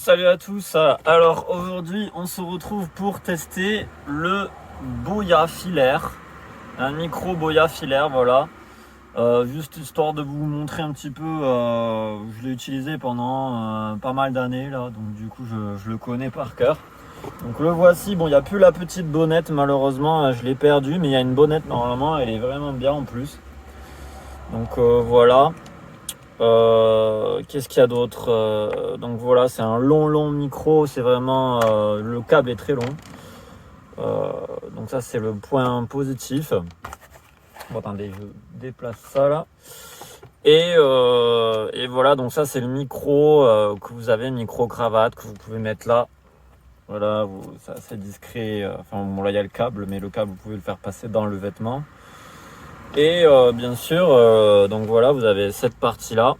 Salut à tous. Alors aujourd'hui on se retrouve pour tester le Boya filaire, un micro Boya filaire, voilà. Juste histoire de vous montrer un petit peu, je l'ai utilisé pendant pas mal d'années là, donc du coup je le connais par cœur. Donc le voici. Bon, il n'y a plus la petite bonnette, malheureusement je l'ai perdu, mais il y a une bonnette normalement, elle est vraiment bien en plus. Donc voilà. Qu'est-ce qu'il y a d'autre? Donc voilà, c'est un long micro, c'est vraiment le câble est très long. Donc ça c'est le point positif. Bon, attendez, je déplace ça là. Et voilà, donc ça c'est le micro que vous avez, micro cravate que vous pouvez mettre là. Voilà, c'est assez discret. Enfin bon, là il y a le câble, mais le câble vous pouvez le faire passer dans le vêtement. Et bien sûr, donc voilà, vous avez cette partie là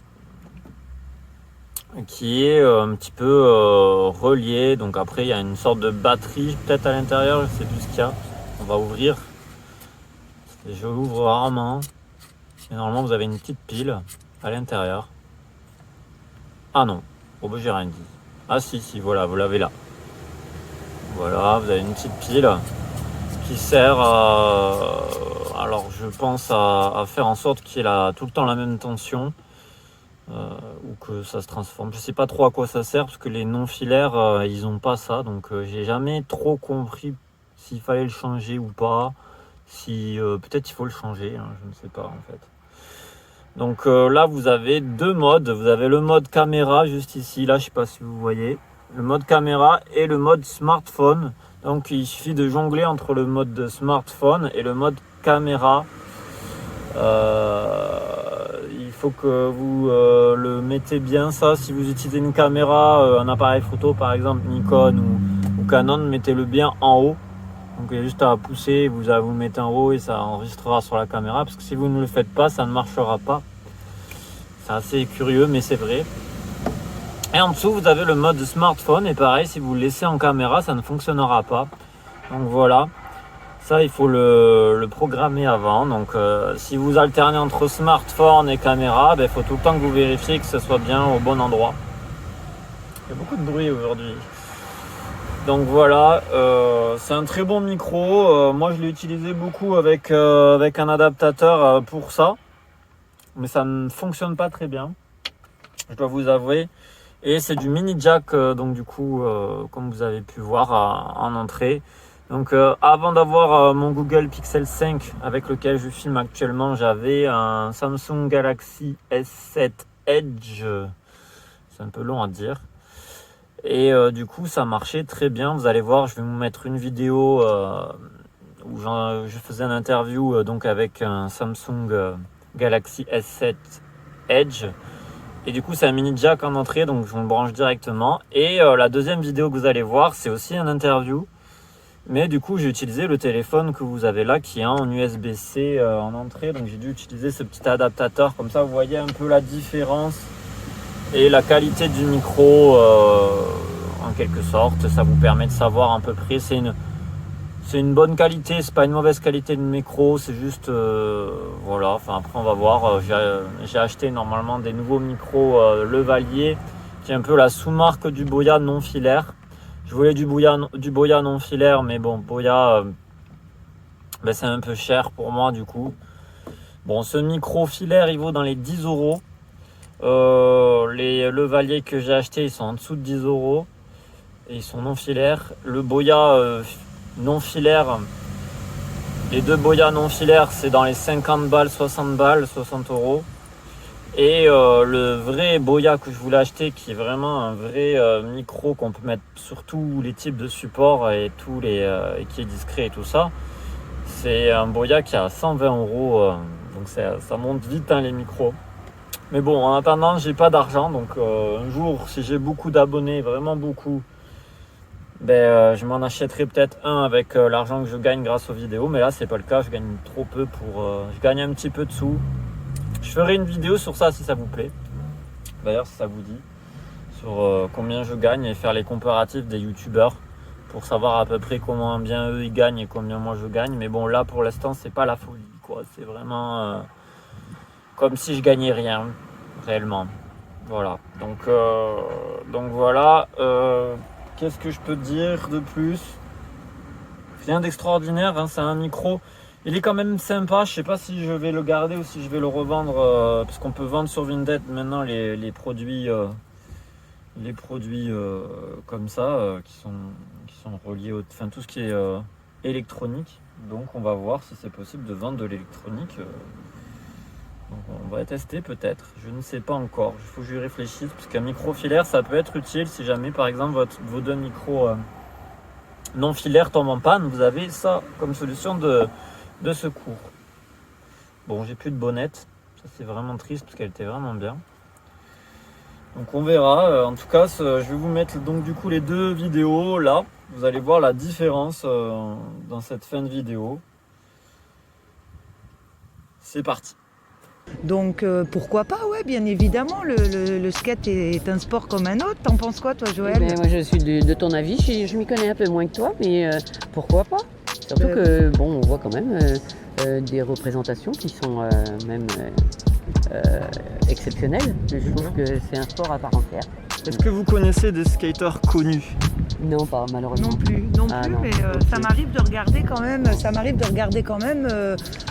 qui est un petit peu relié. Donc après il y a une sorte de batterie peut-être à l'intérieur, je sais plus ce qu'il y a. On va ouvrir. Je l'ouvre rarement. Et normalement vous avez une petite pile à l'intérieur. Ah non, oh bah j'ai rien dit. Ah si, voilà, vous l'avez là. Voilà, vous avez une petite pile qui sert à... Alors je pense à faire en sorte qu'il y ait tout le temps la même tension. Ou que ça se transforme. Je sais pas trop à quoi ça sert parce que les non filaires ils ont pas ça, donc j'ai jamais trop compris s'il fallait le changer ou pas. Si peut-être il faut le changer, hein, je ne sais pas en fait. Donc là vous avez deux modes. Vous avez le mode caméra juste ici, là je sais pas si vous voyez, le mode caméra et le mode smartphone. Donc il suffit de jongler entre le mode de smartphone et le mode caméra. Il faut que vous le mettez bien ça. Si vous utilisez une caméra, un appareil photo par exemple Nikon ou Canon, mettez-le bien en haut. Donc il y a juste à pousser, vous le mettez en haut et ça enregistrera sur la caméra. Parce que si vous ne le faites pas, ça ne marchera pas. C'est assez curieux, mais c'est vrai. Et en dessous, vous avez le mode smartphone. Et pareil, si vous le laissez en caméra, ça ne fonctionnera pas. Donc voilà. Ça, il faut le programmer avant. Donc, si vous alternez entre smartphone et caméra, il faut tout le temps que vous vérifiez que ce soit bien au bon endroit. Il y a beaucoup de bruit aujourd'hui. Donc voilà, c'est un très bon micro. Moi, je l'ai utilisé beaucoup avec un adaptateur pour ça. Mais ça ne fonctionne pas très bien, je dois vous avouer. Et c'est du mini jack, donc du coup, comme vous avez pu voir en entrée. Donc avant d'avoir mon Google Pixel 5 avec lequel je filme actuellement, j'avais un Samsung Galaxy S7 Edge. C'est un peu long à dire. Et du coup ça marchait très bien. Vous allez voir, je vais vous mettre une vidéo où je faisais une interview donc avec un Samsung Galaxy S7 Edge. Et du coup c'est un mini jack en entrée, donc je le branche directement. Et la deuxième vidéo que vous allez voir, c'est aussi une interview. Mais du coup j'ai utilisé le téléphone que vous avez là qui est en USB-C en entrée. Donc j'ai dû utiliser ce petit adaptateur. Comme ça vous voyez un peu la différence et la qualité du micro en quelque sorte. Ça vous permet de savoir à peu près. C'est une bonne qualité, c'est pas une mauvaise qualité de micro. C'est juste voilà. Enfin après on va voir. J'ai acheté normalement des nouveaux micros Levalier, qui est un peu la sous-marque du Boya non filaire. Je voulais du Boya non filaire, mais bon, Boya, c'est un peu cher pour moi du coup. Bon, ce micro filaire, il vaut dans les 10 euros. Les Levalier que j'ai acheté, ils sont en dessous de 10 euros. Et ils sont non filaires. Le Boya non filaire, les deux Boya non filaires, c'est dans les 50 balles, 60 balles, 60 euros. Et le vrai Boya que je voulais acheter, qui est vraiment un vrai micro qu'on peut mettre sur tous les types de supports et qui est discret et tout ça, c'est un Boya qui a 120 euros. Donc ça monte vite les micros. Mais bon, en attendant, j'ai pas d'argent, donc un jour, si j'ai beaucoup d'abonnés, vraiment beaucoup, je m'en achèterai peut-être un avec l'argent que je gagne grâce aux vidéos. Mais là, c'est pas le cas, je gagne trop peu je gagne un petit peu de sous. Je ferai une vidéo sur ça si ça vous plaît. D'ailleurs, si ça vous dit, sur combien je gagne et faire les comparatifs des youtubeurs pour savoir à peu près comment bien eux ils gagnent et combien moi je gagne. Mais bon, là pour l'instant, c'est pas la folie, quoi. C'est vraiment comme si je gagnais rien réellement. Voilà. Donc voilà. qu'est-ce que je peux te dire de plus? Rien d'extraordinaire, hein, c'est un micro. Il est quand même sympa, je sais pas si je vais le garder ou si je vais le revendre, parce qu'on peut vendre sur Vinted maintenant les produits, comme ça, qui sont reliés enfin tout ce qui est électronique. Donc on va voir si c'est possible de vendre de l'électronique. Donc on va tester peut-être, je ne sais pas encore, il faut que je y réfléchisse, parce qu'un micro filaire ça peut être utile si jamais par exemple vos deux micros non filaires tombent en panne, vous avez ça comme solution de secours. Bon, j'ai plus de bonnette, ça c'est vraiment triste parce qu'elle était vraiment bien. Donc on verra, en tout cas je vais vous mettre donc du coup les deux vidéos là, vous allez voir la différence dans cette fin de vidéo. C'est parti. Donc pourquoi pas, ouais, bien évidemment, le skate est un sport comme un autre. T'en penses quoi toi, Joël? Mais moi je suis de ton avis, je m'y connais un peu moins que toi, mais pourquoi pas? Surtout que bon, on voit quand même des représentations qui sont même exceptionnelles. Je trouve que c'est un sport à part entière. Est-ce que vous connaissez des skateurs connus? Non, pas malheureusement. Non plus, non, mais ok. ça m'arrive de regarder quand même,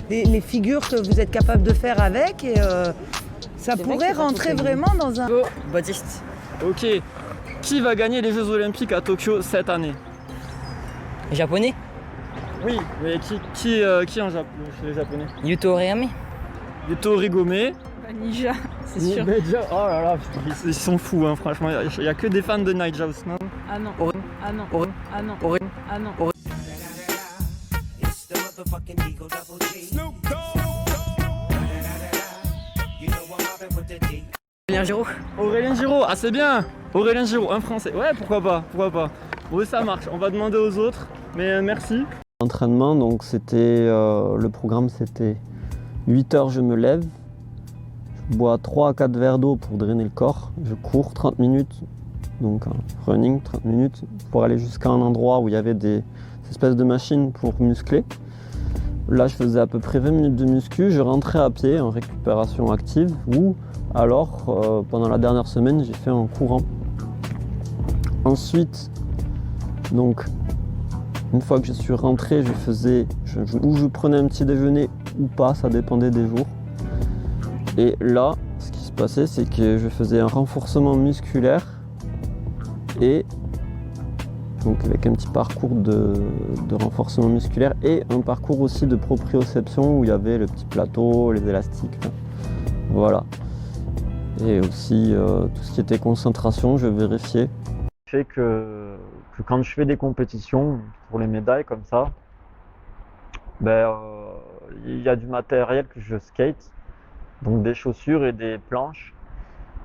les figures que vous êtes capable de faire avec et ça C'est vrai que pourrait c'est pas rentrer très vraiment dans un... Baptiste. Ok. Qui va gagner les Jeux Olympiques à Tokyo cette année? Japonais, Oui, mais qui chez les Japonais? Yuto Origami. Yuto Origome. Ninja, c'est sûr. Naija, oh là là, putain, ils sont fous, hein, franchement. Il n'y a que des fans de Naija Ousmane. Ah non. Ori- Ah non. Ori- Ah non. Ori- Ah non. Aurélien Giraud. Aurélien Giraud, ah c'est bien. Aurélien Giraud, un français. Ouais, pourquoi pas. Oui, ça marche. On va demander aux autres, mais merci. Entraînement, donc c'était le programme, c'était 8 heures, je me lève. Je bois 3 à 4 verres d'eau pour drainer le corps. Je cours 30 minutes, donc running 30 minutes, pour aller jusqu'à un endroit où il y avait des espèces de machines pour muscler. Là, je faisais à peu près 20 minutes de muscu. Je rentrais à pied en récupération active ou alors, pendant la dernière semaine, j'ai fait en courant. Ensuite, donc, une fois que je suis rentré, je prenais un petit déjeuner ou pas, ça dépendait des jours. Et là, ce qui se passait, c'est que je faisais un renforcement musculaire et donc avec un petit parcours de renforcement musculaire et un parcours aussi de proprioception où il y avait le petit plateau, les élastiques. Voilà. Et aussi tout ce qui était concentration, je vérifiais. Fait que quand je fais des compétitions pour les médailles comme ça, il y a du matériel que je skate. Donc des chaussures et des planches.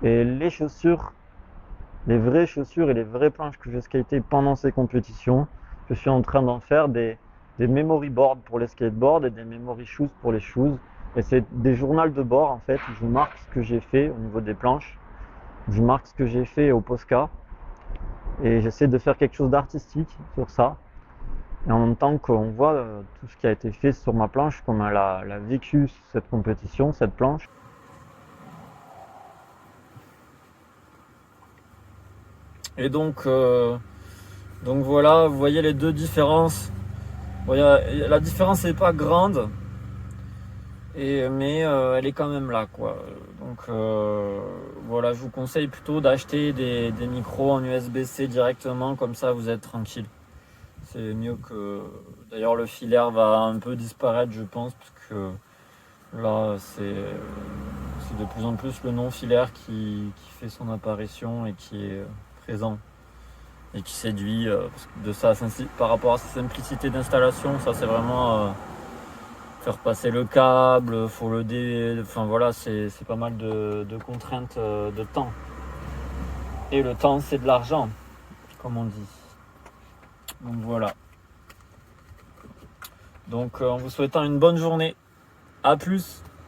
Et les chaussures, les vraies chaussures et les vraies planches que je skatais pendant ces compétitions, je suis en train d'en faire des memory boards pour les skateboards et des memory shoes pour les shoes. Et c'est des journaux de bord en fait, où je marque ce que j'ai fait au niveau des planches. Je marque ce que j'ai fait au Posca. Et j'essaie de faire quelque chose d'artistique sur ça. Et en même temps qu'on voit tout ce qui a été fait sur ma planche, comment elle a vécu cette compétition, cette planche. Et donc voilà, vous voyez les deux différences. La différence n'est pas grande, mais elle est quand même là, quoi. Donc voilà, je vous conseille plutôt d'acheter des micros en USB-C directement, comme ça vous êtes tranquille. C'est mieux que... D'ailleurs le filaire va un peu disparaître je pense, parce que là c'est de plus en plus le non-filaire qui fait son apparition et qui est présent et qui séduit par rapport à sa simplicité d'installation. Ça c'est vraiment faire passer le câble, faut enfin voilà, c'est pas mal de contraintes de temps. Et le temps c'est de l'argent, comme on dit. Donc voilà. Donc en vous souhaitant une bonne journée. À plus.